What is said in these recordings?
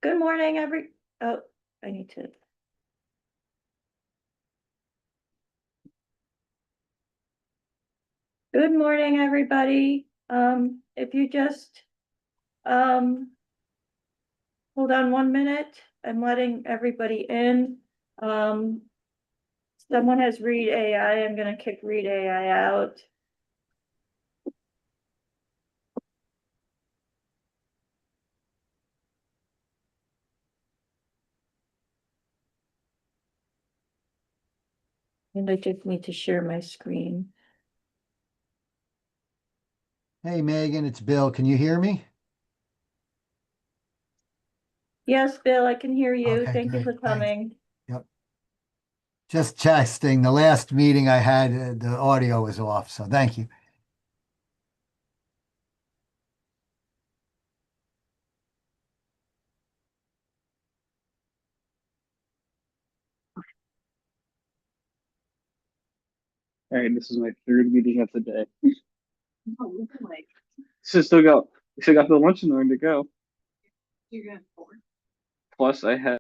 Good morning, oh, I need to. Good morning, everybody. If you just, hold on 1 minute, I'm letting everybody in. Someone has Read AI, I'm gonna kick Read AI out. And I just need to share my screen. Hey, Megan, it's Bill. Can you hear me? Yes, Bill, I can hear you. Okay, Thank you for great. Thanks. coming. Yep. Just testing. The last meeting I had, the audio was off, so thank you. All right, this is my third meeting of the day. So still got the lunch and learn to go. You're gonna have 4. Plus, I had.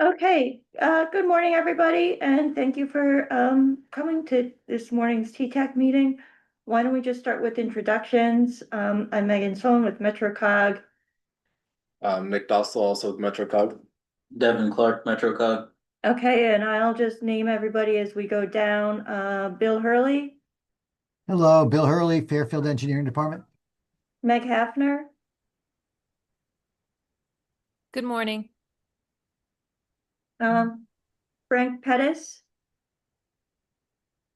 Okay, good morning, everybody, and thank you for coming to this morning's TTAC meeting. Why don't we just start with introductions? I'm Meghan Sloan with MetroCOG. Nick Dostal, also with MetroCOG. Devin Clark, MetroCOG. Okay, and I'll just name everybody as we go down. Bill Hurley, Hello, Bill Hurley, Fairfield Engineering Department. Meg Hafner, Good morning. Frank Pettis,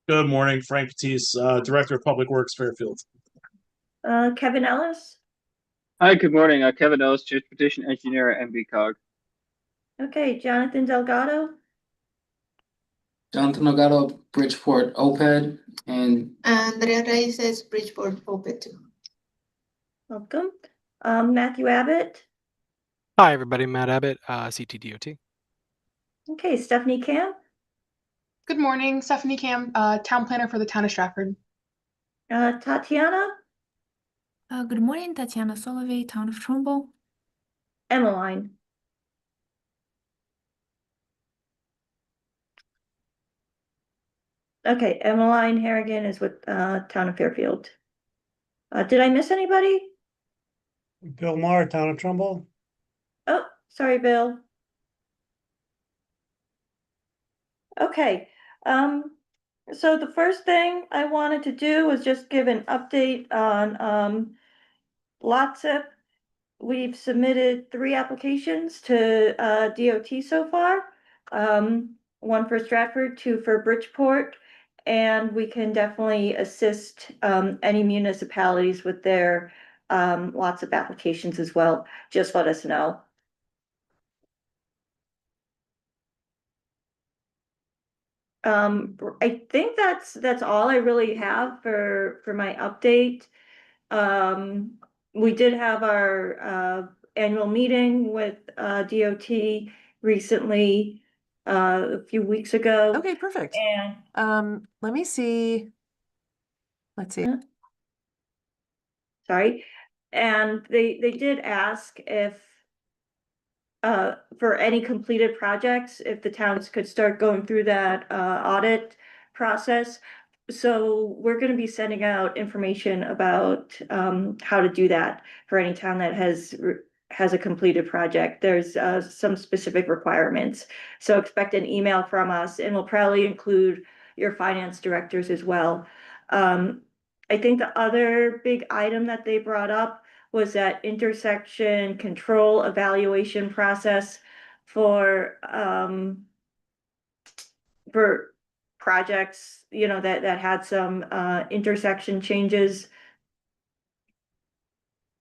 Good morning, Frank Patisse, Director of Public Works, Fairfield. Kevin Ellis. Hi, good morning. Kevin Ellis, Transportation Engineer at MetroCOG. Okay, Jonathan Delgado, Jonathan Delgado, Bridgeport OPED, and Andrea Reyes, Bridgeport OPED too. welcome. Matthew Abbott. Hi, everybody. Matt Abbott, CTDOT. Okay, Stephanie Camp, Good morning, Stephanie Cam, Town Planner for the Town of Stratford. Tatiana, Good morning, Tatiana Solovey, Town of Trumbull. Emmeline. Okay, Emmeline Harrigan is with Town of Fairfield. Did I miss anybody? Bill Maher, Town of Trumbull. Oh, sorry, Bill. Okay, so the first thing I wanted to do was just give an update on LOTSIP. We've submitted 3 applications to DOT so far. 1 for Stratford, 2 for Bridgeport, and we can definitely assist any municipalities with their lots of applications as well. Just let us know. I think that's all I really have for my update. We did have our annual meeting with DOT recently, a few weeks ago. Okay, perfect. And Let me see. Let's see. sorry, and they did ask if for any completed projects, if the towns could start going through that audit process. So we're gonna be sending out information about how to do that for any town that has has a completed project. There's some specific requirements. So expect an email from us, and we'll probably include your finance directors as well. I think the other big item that they brought up was that intersection control evaluation process for projects, that had some intersection changes.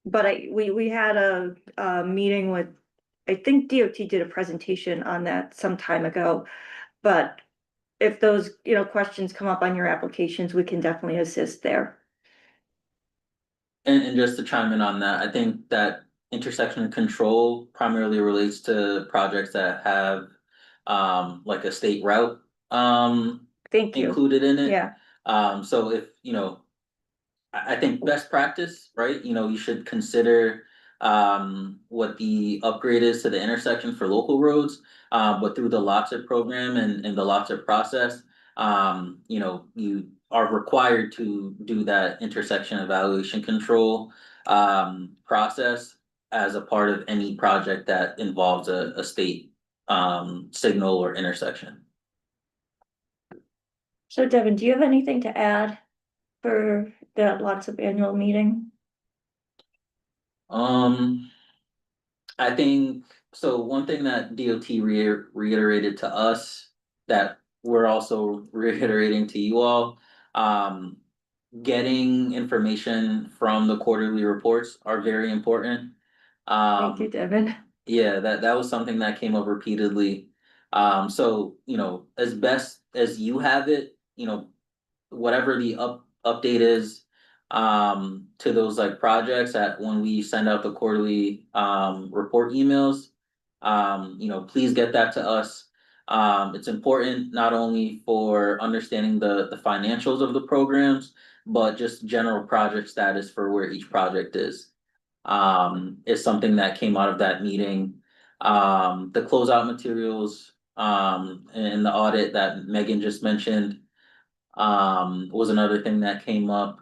But we had a meeting with, I think DOT did a presentation on that some time ago. But if those, questions come up on your applications, we can definitely assist there. And just to chime in on that, I think that intersection control primarily relates to projects that have like a state route Thank you. included in it. Yeah, So if, I think best practice, right? You should consider what the upgrade is to the intersection for local roads. But through the LOTSIP program and the LOTSIP process, you are required to do that intersection evaluation control process as a part of any project that involves a state signal or intersection. so Devin, do you have anything to add for the lots of annual meeting? I think, so one thing that DOT reiterated to us that we're also reiterating to you all, getting information from the quarterly reports are very important. Thank you, Devin. Yeah, that was something that came up repeatedly. So, as best as you have it, whatever the update is to those like projects that when we send out the quarterly report emails, please get that to us. It's important not only for understanding the financials of the programs, but just general project status for where each project is something that came out of that meeting. The closeout materials and the audit that Megan just mentioned was another thing that came up.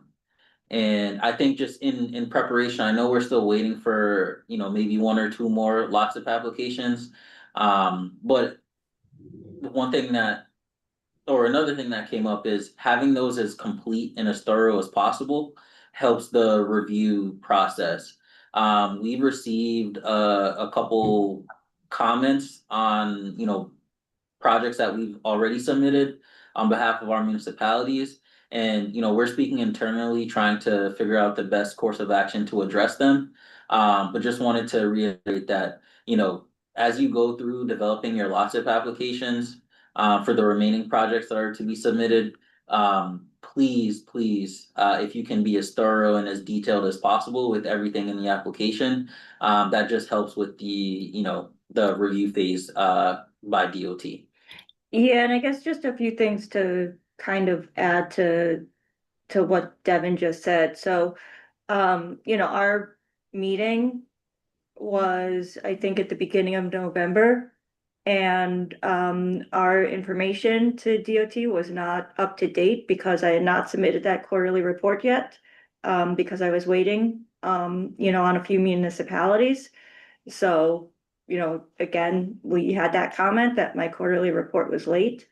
And I think just in preparation, I know we're still waiting for, maybe one or two more lots of applications. But one thing that, or another thing that came up is having those as complete and as thorough as possible helps the review process. We've received a couple comments on, projects that we've already submitted on behalf of our municipalities. And, we're speaking internally, trying to figure out the best course of action to address them. But just wanted to reiterate that, as you go through developing your LOTSIP applications, for the remaining projects that are to be submitted, please, if you can be as thorough and as detailed as possible with everything in the application, that just helps with the review phase, by DOT. Yeah, and I guess just a few things to kind of add to what Devin just said. So, our meeting was, I think, at the beginning of November. And our information to DOT was not up to date because I had not submitted that quarterly report yet. Because I was waiting, on a few municipalities. So, again, we had that comment that my quarterly report was late.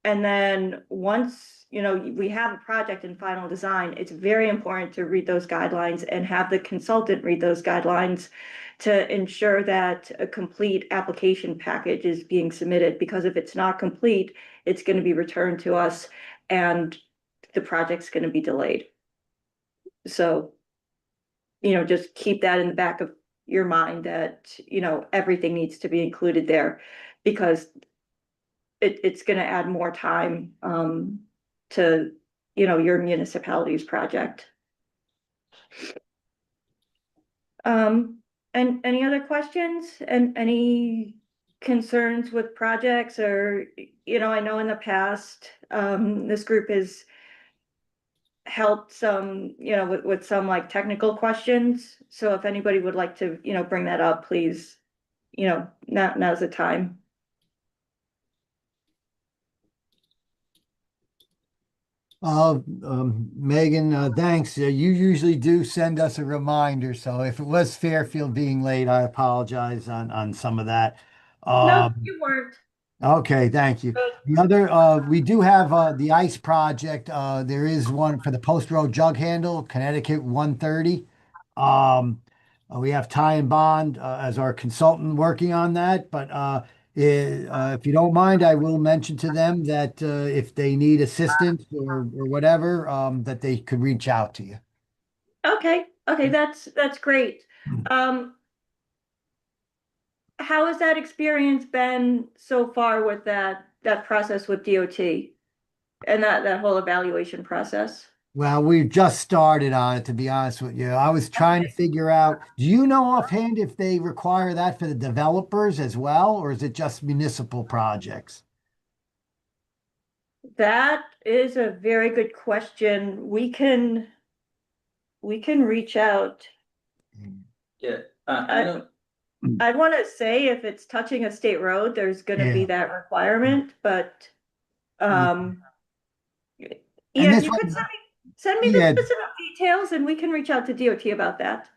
And then once, we have a project in final design, it's very important to read those guidelines and have the consultant read those guidelines to ensure that a complete application package is being submitted, because if it's not complete, it's going to be returned to us and the project's going to be delayed. So, just keep that in the back of your mind that, everything needs to be included there, because it's gonna add more time to, your municipality's project. And any other questions and any concerns with projects, or, I know in the past, this group has helped some, with some like technical questions. So if anybody would like to, bring that up, please, now's the time. Megan, thanks. You usually do send us a reminder, so if it was Fairfield being late, I apologize on some of that. No, Um, you weren't. okay, thank you. Good. The other, we do have the ice project. There is one for the Post Road Jug Handle, Connecticut 130. Um, we have Ty and Bond as our consultant working on that, but if you don't mind, I will mention to them that if they need assistance or whatever, that they could reach out to you. Okay, okay, that's great. Um, how has that experience been so far with that process with DOT and that whole evaluation process? Well, we've just started on it, to be honest with you. I was trying to figure out, do you know offhand if they require that for the developers as well, or is it just municipal projects? That is a very good question. We can reach out. Yeah, I I know. I'd want to say if it's touching a state road, there's going to be Yeah. that requirement, but Yeah. um, yeah, And if this you could one, send me the yeah, specific details, and we can reach out to DOT about that.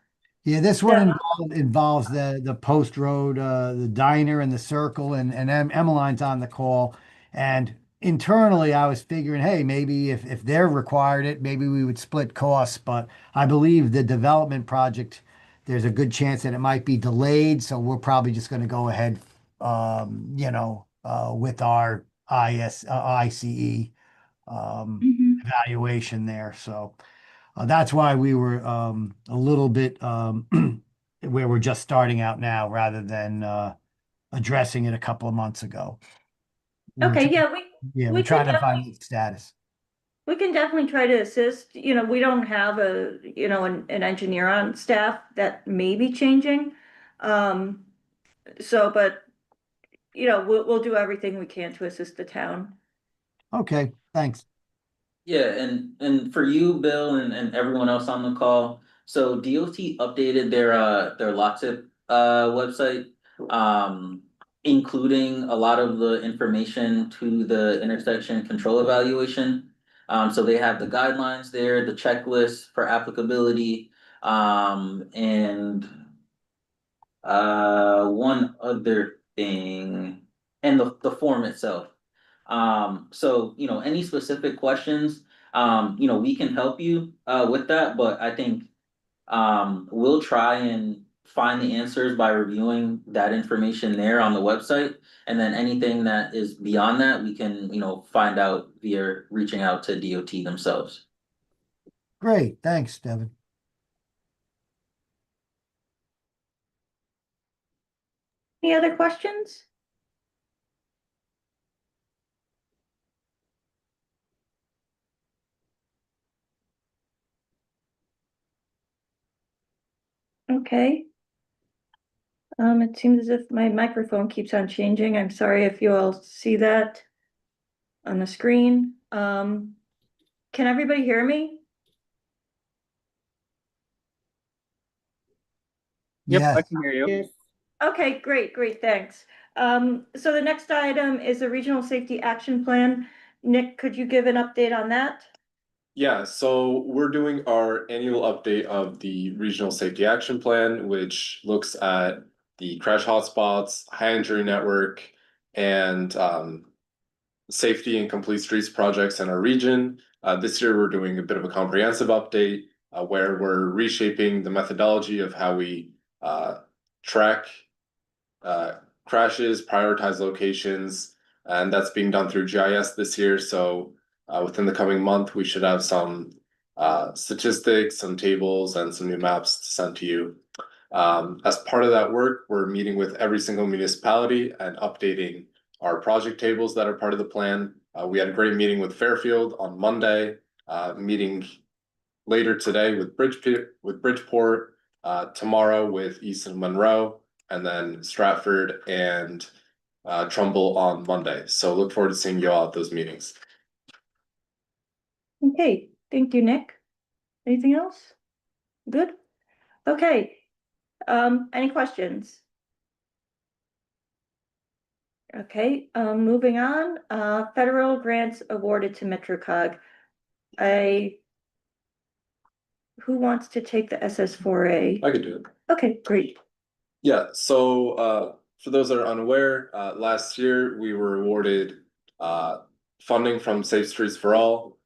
yeah, this one That involves the post road, the diner and the circle, and Emmeline's on the call. And internally, I was figuring, hey, maybe if they're required it, maybe we would split costs. But I believe the development project, there's a good chance that it might be delayed. So we're probably just going to go ahead, with our ICE Mhm. evaluation there. So. That's why we were a little bit where we're just starting out now rather than addressing it a couple of months ago. We're Okay, tr- yeah, yeah, we're we can trying to definitely find its status. we can definitely try to assist. We don't have an engineer on staff that may be changing. Um, but we'll do everything we can to assist the town. Okay, thanks. Yeah, and for you, Bill, and everyone else on the call, so DOT updated their LOTIP website, um, including a lot of the information to the intersection control evaluation. So they have the guidelines there, the checklist for applicability, and one other thing, and the form itself. So any specific questions, we can help you with that, but I think we'll try and find the answers by reviewing that information there on the website. And then anything that is beyond that, we can, find out via reaching out to DOT themselves. Great, thanks, Devin. Any other questions? Okay. It seems as if my microphone keeps on changing. I'm sorry if you all see that on the screen. Can everybody hear me? Yep, I Yes. can hear you. Okay, great, thanks. So the next item is a regional safety action plan. Nick, could you give an update on that? Yeah, so we're doing our annual update of the Regional Safety Action Plan, which looks at the crash hotspots, high injury network, and safety and complete streets projects in our region. This year, we're doing a bit of a comprehensive update where we're reshaping the methodology of how we track uh, crashes, prioritize locations, and that's being done through GIS this year. So within the coming month, we should have some statistics, some tables, and some new maps to send to you. As part of that work, we're meeting with every single municipality and updating our project tables that are part of the plan. We had a great meeting with Fairfield on Monday, meeting later today with Bridgeport, tomorrow with Easton Monroe, and then Stratford and Trumbull on Monday. So look forward to seeing you all at those meetings. Okay, thank you, Nick. Anything else? Good. Okay. Any questions? Okay, moving on. Federal grants awarded to MetroCOG. who wants to take the SS4A? I could do it. Okay, great. Yeah, so for those that are unaware, last year we were awarded funding from Safe Streets for All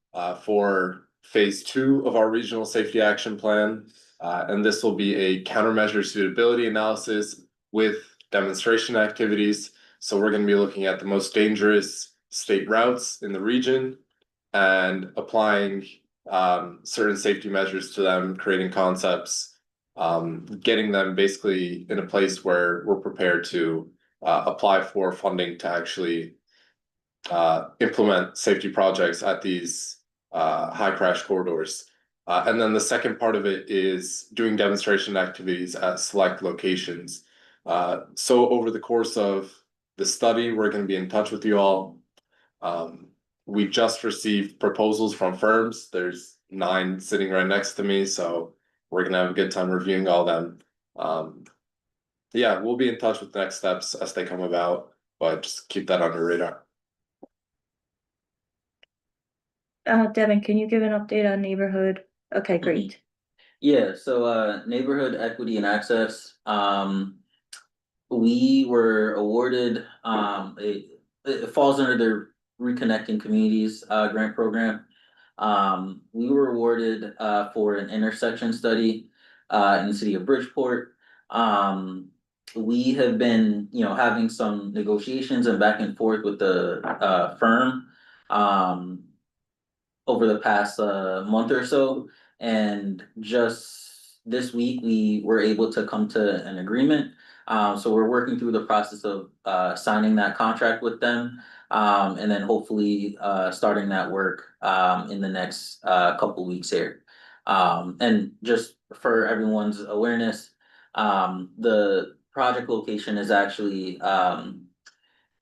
for phase 2 of our regional safety action plan. And this will be a countermeasure suitability analysis with demonstration activities. So we're going to be looking at the most dangerous state routes in the region and applying certain safety measures to them, creating concepts, getting them basically in a place where we're prepared to apply for funding to actually implement safety projects at these high crash corridors. And then the second part of it is doing demonstration activities at select locations. So over the course of the study, we're going to be in touch with you all. We just received proposals from firms. There's 9 sitting right next to me, so we're gonna have a good time reviewing all them. Yeah, we'll be in touch with next steps as they come about, but just keep that on your radar. Devin, can you give an update on neighborhood? Okay, great. Yeah, so neighborhood equity and access, we were awarded it falls under the Reconnecting Communities grant program. We were awarded for an intersection study in the city of Bridgeport. We have been, having some negotiations and back and forth with the firm over the past month or so, and just this week we were able to come to an agreement. So we're working through the process of signing that contract with them, and then hopefully starting that work in the next couple weeks here. And just for everyone's awareness, the project location is actually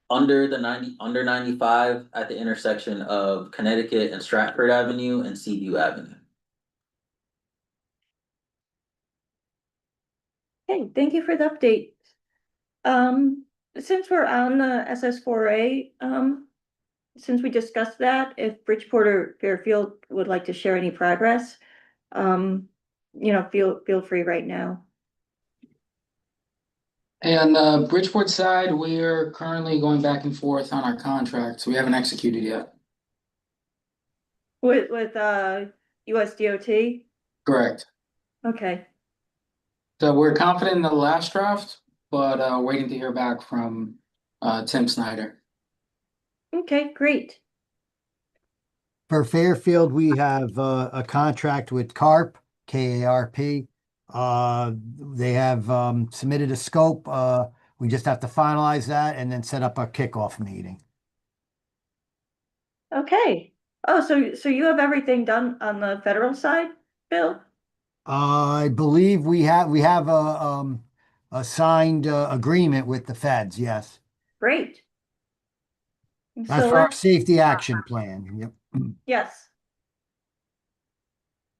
under 95 at the intersection of Connecticut and Stratford Avenue and Seaview Avenue. Okay, thank you for the update. Since we're on the SS4A, since we discussed that, if Bridgeport or Fairfield would like to share any progress, feel free right now. And Bridgeport side, we're currently going back and forth on our contracts. We haven't executed yet. With US DOT? Correct. Okay. So we're confident in the last draft, but waiting to hear back from Tim Snyder. Okay, great. For Fairfield, we have a contract with CARP, KARP. They have submitted a scope. We just have to finalize that and then set up a kickoff meeting. Okay. Oh, so you have everything done on the federal side, Bill? I believe we have a signed agreement with the feds. Yes. Great. That's So for our let's, safety action plan. Yep. yes.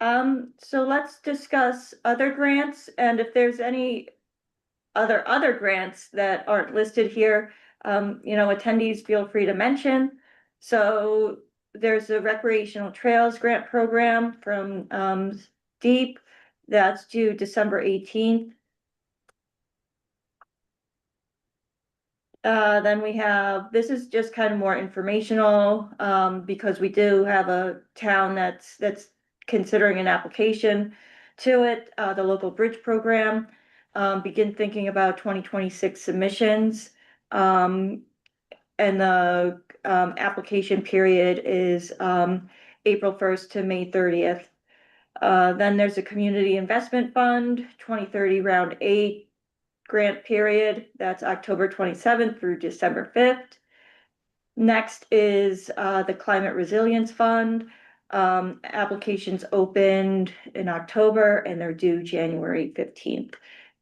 So let's discuss other grants, and if there's any other grants that aren't listed here, attendees feel free to mention. So there's a recreational trails grant program from DEEP that's due December 18th. Then we have, this is just kind of more informational, because we do have a town that's considering an application to it, the local bridge program. Begin thinking about 2026 submissions. And the application period is April 1st to May 30th. Then there's a community investment fund, 2030 round 8 grant period. That's October 27th through December 5th. Next is the Climate Resilience Fund. Applications opened in October and they're due January 15th.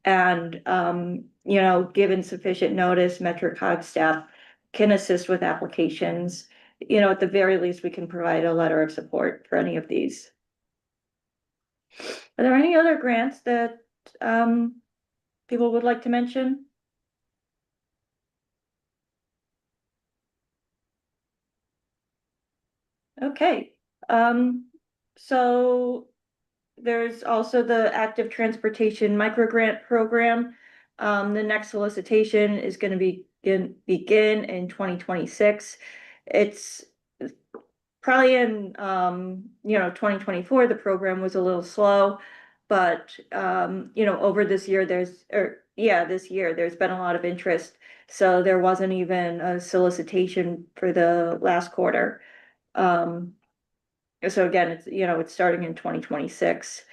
And, given sufficient notice, MetroCOG staff can assist with applications. At the very least, we can provide a letter of support for any of these. Are there any other grants that people would like to mention? Okay, So there's also the active transportation microgrant program. The next solicitation is going to begin in 2026. It's probably in 2024 the program was a little slow, but over this year this year there's been a lot of interest. So there wasn't even a solicitation for the last quarter. So again, it's starting in 2026.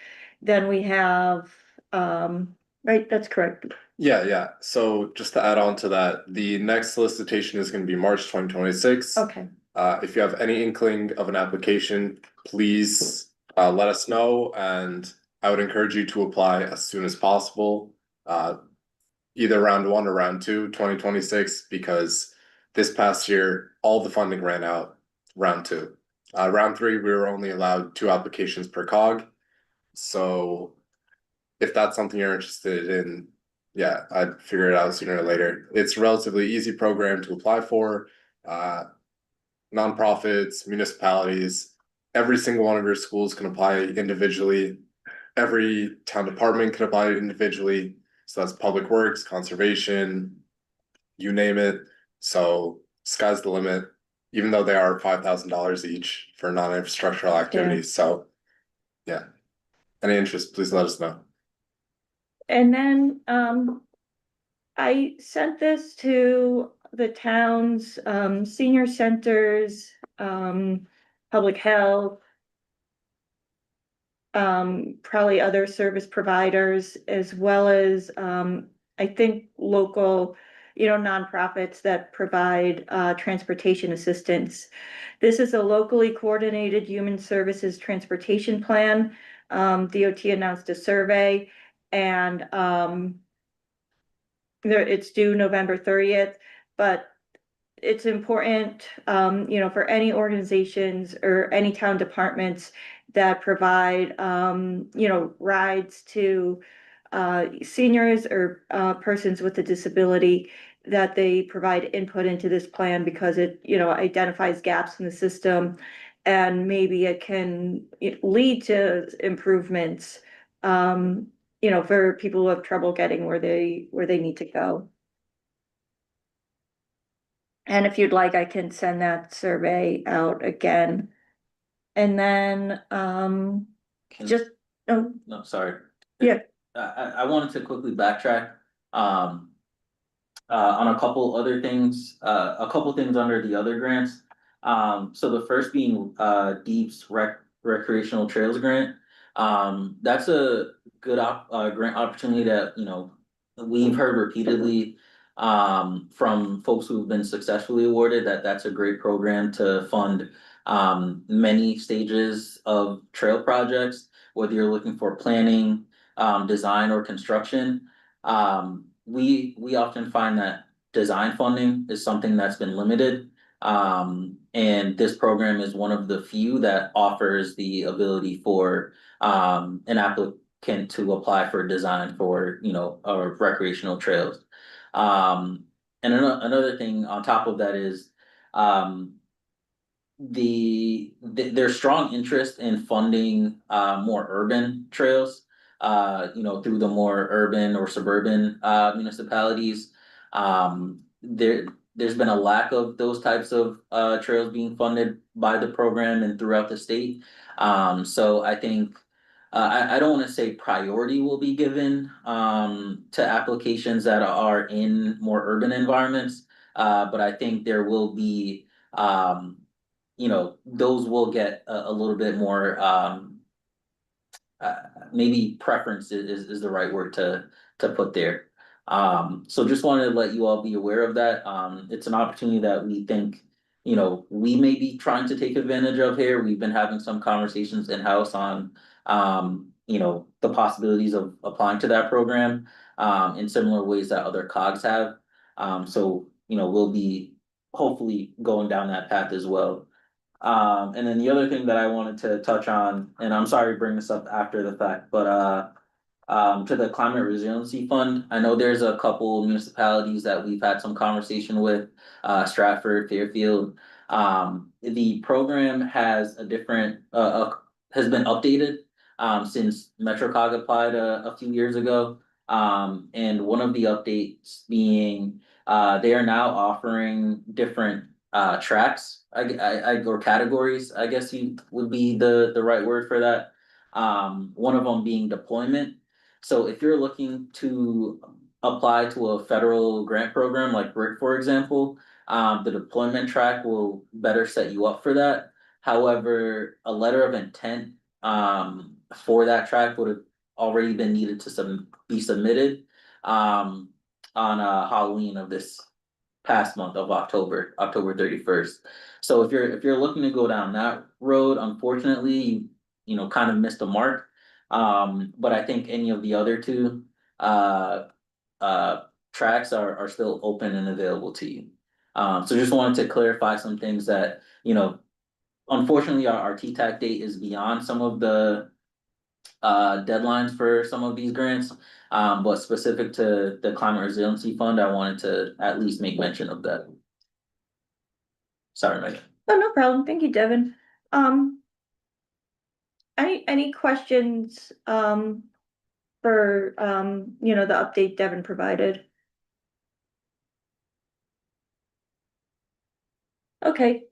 Then we have, right, that's correct. Yeah. So just to add on to that, the next solicitation is going to be March 2026. Okay. If you have any inkling of an application, please let us know, and I would encourage you to apply as soon as possible. Either round 1 or round 2, 2026, because this past year all the funding ran out round 2. Round 3, we were only allowed 2 applications per COG. So if that's something you're interested in, yeah, I'd figure it out sooner or later. It's a relatively easy program to apply for. Nonprofits, municipalities, every single one of your schools can apply individually. Every town department can apply individually. So that's public works, conservation, you name it. So sky's the limit, even though they are $5,000 each for non-infrastructural activities. So yeah, any interest, please let us know. And then I sent this to the town's senior centers, public health, probably other service providers, as well as I think local, nonprofits that provide transportation assistance. This is a locally coordinated human services transportation plan. DOT announced a survey, and it's due November 30th, but it's important, for any organizations or any town departments that provide, rides to seniors or persons with a disability, that they provide input into this plan, because it, identifies gaps in the system, and maybe it can lead to improvements, for people who have trouble getting where they need to go. And if you'd like, I can send that survey out again. And then, Can- No, sorry. Yeah. I wanted to quickly backtrack, on a couple other things, a couple things under the other grants. So the first being, Deep's recreational trails grant. That's a good grant opportunity that, we've heard repeatedly, from folks who've been successfully awarded, that that's a great program to fund, many stages of trail projects, whether you're looking for planning, design or construction. We often find that design funding is something that's been limited. And this program is one of the few that offers the ability for an applicant to apply for design for, recreational trails. And another thing on top of that is, there's strong interest in funding more urban trails, through the more urban or suburban municipalities. There's been a lack of those types of trails being funded by the program and throughout the state. So I think I don't want to say priority will be given to applications that are in more urban environments, but I think there will be, those will get a little bit more, maybe preference is the right word to put there. So just wanted to let you all be aware of that. It's an opportunity that we think, we may be trying to take advantage of here. We've been having some conversations in-house on, the possibilities of applying to that program, in similar ways that other COGs have. So, we'll be hopefully going down that path as well. And then the other thing that I wanted to touch on, and I'm sorry to bring this up after the fact, but to the Climate Resiliency Fund, I know there's a couple municipalities that we've had some conversation with, Stratford, Fairfield. The program has a different, has been updated since MetroCOG applied a few years ago. And one of the updates being they are now offering different tracks, or categories, I guess you would be the right word for that. One of them being deployment. So if you're looking to apply to a federal grant program like BRIC, for example, the deployment track will better set you up for that. However, a letter of intent for that track would have already been needed to be submitted on Halloween of this past month of October 31st. So if you're looking to go down that road, unfortunately, you know, kind of missed the mark. But I think any of the other two tracks are still open and available to you. So just wanted to clarify some things that, you know, unfortunately our TTAC date is beyond some of the deadlines for some of these grants. But specific to the climate resiliency fund, I wanted to at least make mention of that. Sorry, Megan. Oh, no problem. Thank you, Devin. Any questions, for, you know, the update Devin provided? Okay.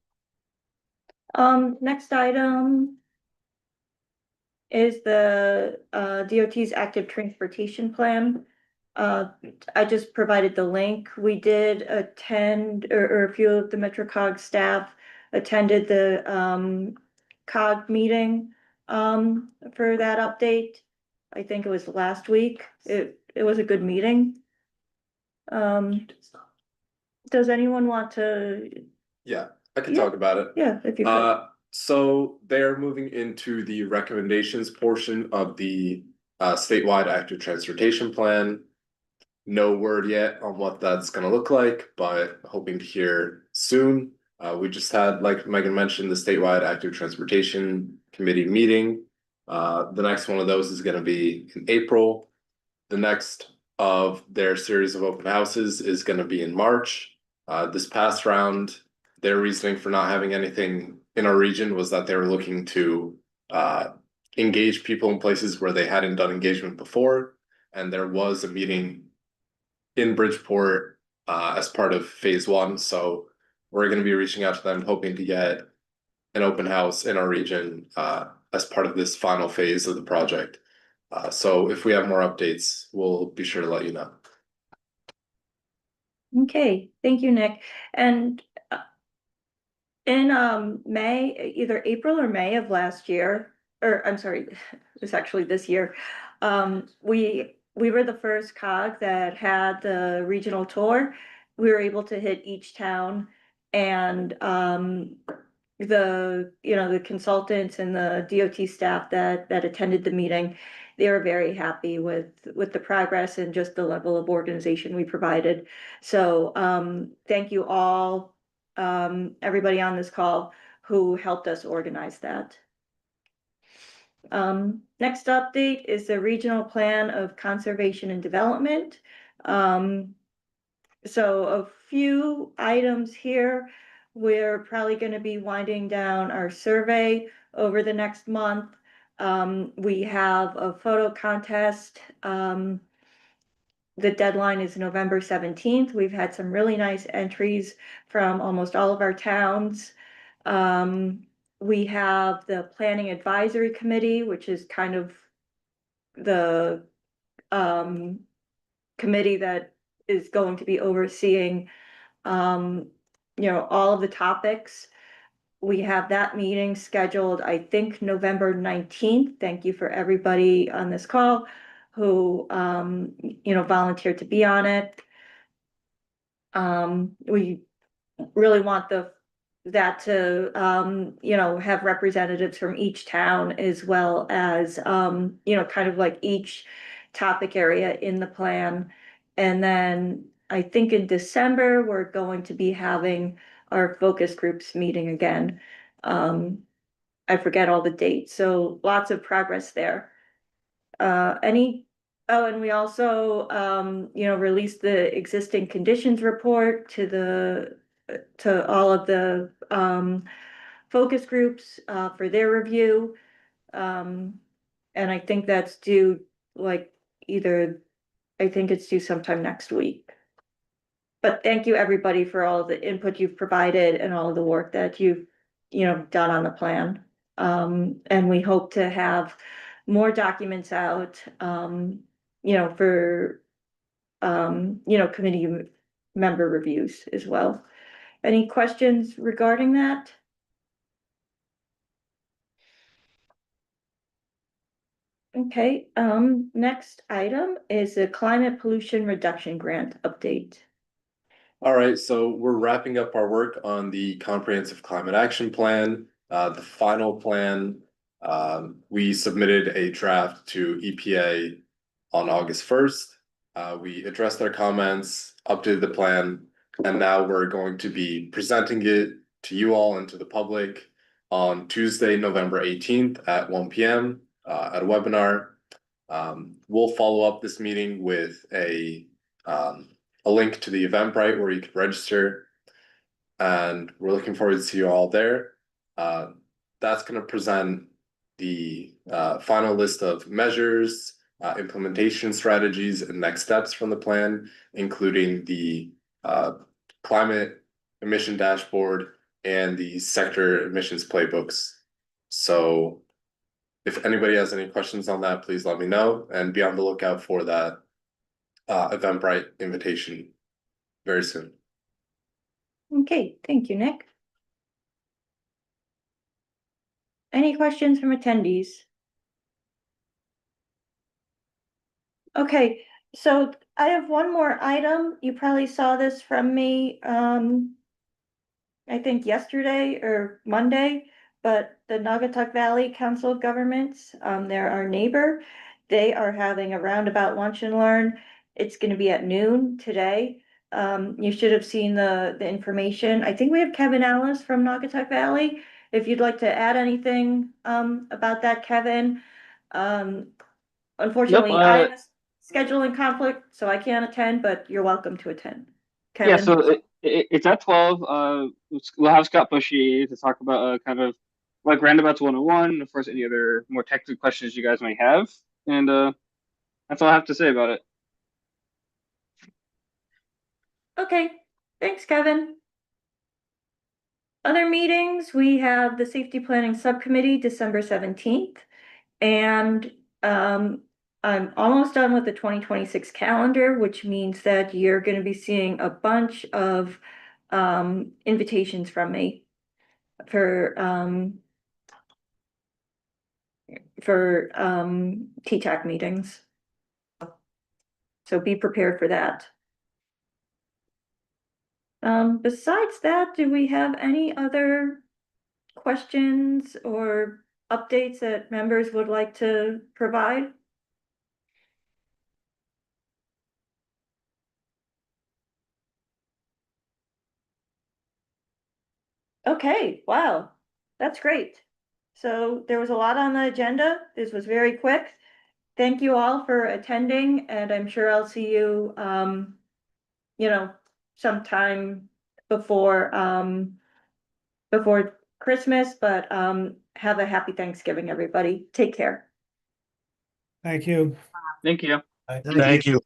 Next item is the DOT's active transportation plan. I just provided the link. We did attend, or a few of the MetroCOG staff attended the COG meeting for that update. I think it was last week. It was a good meeting. Does anyone want to? Yeah, I can Yeah. talk about it. Yeah, if you could. So they're moving into the recommendations portion of the statewide active transportation plan. No word yet on what that's gonna look like, but hoping to hear soon. We just had, like Megan mentioned, the statewide active transportation committee meeting. The next one of those is gonna be in April. The next of their series of open houses is gonna be in March. This past round, their reasoning for not having anything in our region was that they were looking to engage people in places where they hadn't done engagement before. And there was a meeting in Bridgeport as part of phase one. So we're going to be reaching out to them, hoping to get an open house in our region as part of this final phase of the project. So if we have more updates, we'll be sure to let you know. Okay, thank you, Nick. And in May, either April or May of last year, or I'm sorry, it's actually this year, we were the first COG that had the regional tour. We were able to hit each town, and the consultants and the DOT staff that attended the meeting, they were very happy with the progress and just the level of organization we provided. So thank you all, everybody on this call who helped us organize that. Next update is the regional plan of conservation and development. So a few items here. We're probably going to be winding down our survey over the next month. We have a photo contest. The deadline is November 17th. We've had some really nice entries from almost all of our towns. We have the Planning Advisory Committee, which is kind of the committee that is going to be overseeing all of the topics. We have that meeting scheduled, I think, November 19th. Thank you for everybody on this call who volunteered to be on it. We really want that to have representatives from each town, as well as kind of like each topic area in the plan. And then I think in December, we're going to be having our focus groups meeting again. I forget all the dates, so lots of progress there. And we also released the existing conditions report to all of the focus groups for their review. And I think that's due like I think it's due sometime next week. But thank you, everybody, for all the input you've provided and all the work that you've, done on the plan. And we hope to have more documents out, for, committee member reviews as well. Any questions regarding that? Okay, next item is a climate pollution reduction grant update. All right, so we're wrapping up our work on the comprehensive climate action plan. The final plan, we submitted a draft to EPA on August 1st. We addressed their comments, updated the plan, and now we're going to be presenting it to you all and to the public on Tuesday, November 18th at 1 p.m. At a webinar. We'll follow up this meeting with a link to the Eventbrite where you can register, and we're looking forward to see you all there. That's going to present the final list of measures, implementation strategies, and next steps from the plan, including the climate emission dashboard and the sector emissions playbooks. So if anybody has any questions on that, please let me know, and be on the lookout for that Eventbrite invitation very soon. Okay, thank you, Nick. Any questions from attendees? Okay, so I have one more item. You probably saw this from me, I think yesterday or Monday, but the Naugatuck Valley Council of Governments, they're our neighbor. They are having a roundabout lunch and learn. It's gonna be at noon today. You should have seen the information. I think we have Kevin Alice from Naugatuck Valley. If you'd like to add anything, about that, Kevin. Unfortunately, I have a scheduling conflict, so I can't attend, but you're welcome to attend. Yeah, Kevin? so it's at 12. We'll have Scott Bushy to talk about kind of like Roundabouts 101, and of course, any other more technical questions you guys might have. And that's all I have to say about it. Okay, thanks, Kevin. Other meetings, we have the Safety Planning Subcommittee, December 17th. And I'm almost done with the 2026 calendar, which means that you're going to be seeing a bunch of invitations from me for TTAC meetings. So be prepared for that. Besides that, do we have any other questions or updates that members would like to provide? Okay, wow, that's great. So there was a lot on the agenda. This was very quick. Thank you all for attending, and I'm sure I'll see you, sometime before, before Christmas, but, have a happy Thanksgiving, everybody. Take care. Thank you. Thank you. Thank you.